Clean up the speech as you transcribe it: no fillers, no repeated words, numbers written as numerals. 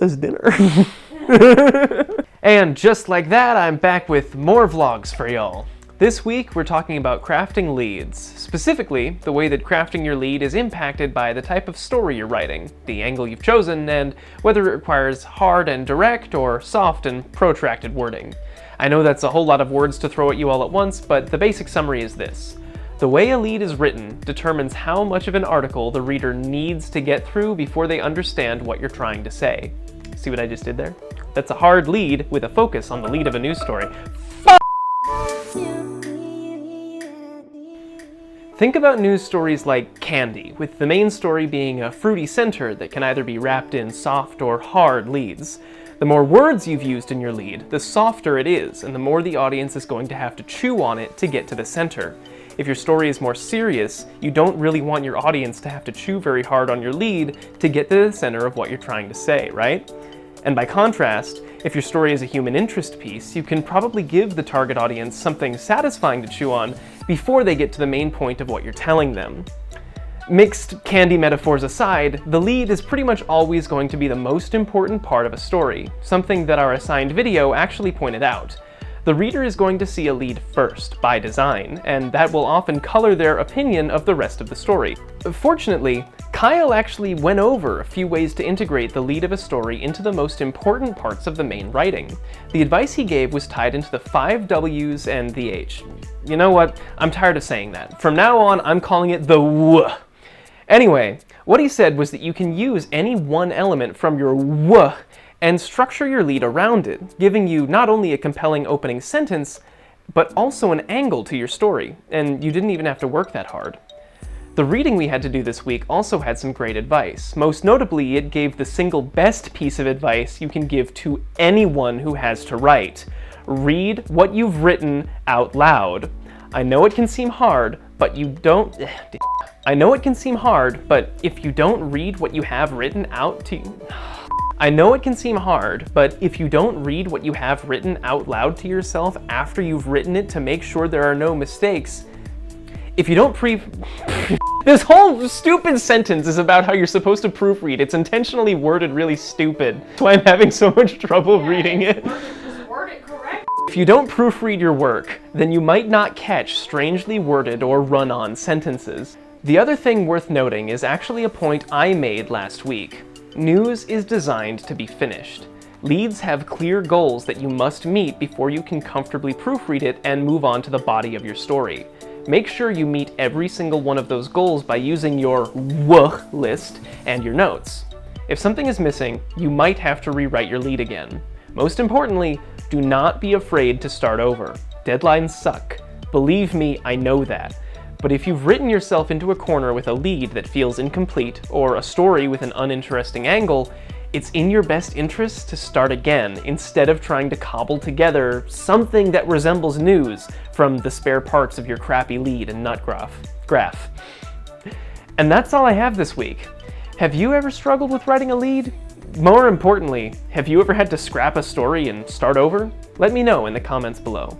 this dinner. And just like that, I'm back with more vlogs for y'all. This week, we're talking about crafting leads. Specifically, the way that crafting your lead is impacted by the type of story you're writing, the angle you've chosen, and whether it requires hard and direct or soft and protracted wording. I know that's a whole lot of words to throw at you all at once, but the basic summary is this. The way a lead is written determines how much of an article the reader needs to get through before they understand what you're trying to say. See what I just did there? That's a hard lead with a focus on the lead of a news story. Think about news stories like Candy, with the main story being a fruity center that can either be wrapped in soft or hard leads. The more words you've used in your lead, the softer it is, and the more the audience is going to have to chew on it to get to the center. If your story is more serious, you don't really want your audience to have to chew very hard on your lead to get to the center of what you're trying to say, right? And by contrast, if your story is a human interest piece, you can probably give the target audience something satisfying to chew on before they get to the main point of what you're telling them. Mixed candy metaphors aside, the lead is pretty much always going to be the most important part of a story, something that our assigned video actually pointed out. The reader is going to see a lead first, by design, and that will often color their opinion of the rest of the story. Fortunately, Kyle actually went over a few ways to integrate the lead of a story into the most important parts of the main writing. The advice he gave was tied into the 5 W's and the H. You know what? I'm tired of saying that. From now on, I'm calling it the W. Anyway, what he said was that you can use any one element from your W and structure your lead around it, giving you not only a compelling opening sentence, but also an angle to your story, and you didn't even have to work that hard. The reading we had to do this week also had some great advice. Most notably, it gave the single best piece of advice you can give to anyone who has to write. Read what you've written out loud. I know it can seem hard, but if you don't read what you have written out loud to yourself after you've written it to make sure there are no mistakes, this whole stupid sentence is about how you're supposed to proofread. It's intentionally worded really stupid. That's why I'm having so much trouble reading it. Just word it correct. If you don't proofread your work, then you might not catch strangely worded or run-on sentences. The other thing worth noting is actually a point I made last week. News is designed to be finished. Leads have clear goals that you must meet before you can comfortably proofread it and move on to the body of your story. Make sure you meet every single one of those goals by using your W list and your notes. If something is missing, you might have to rewrite your lead again. Most importantly, do not be afraid to start over. Deadlines suck. Believe me, I know that. But if you've written yourself into a corner with a lead that feels incomplete, or a story with an uninteresting angle, it's in your best interest to start again instead of trying to cobble together something that resembles news from the spare parts of your crappy lead and nut graph. And that's all I have this week. Have you ever struggled with writing a lead? More importantly, have you ever had to scrap a story and start over? Let me know in the comments below.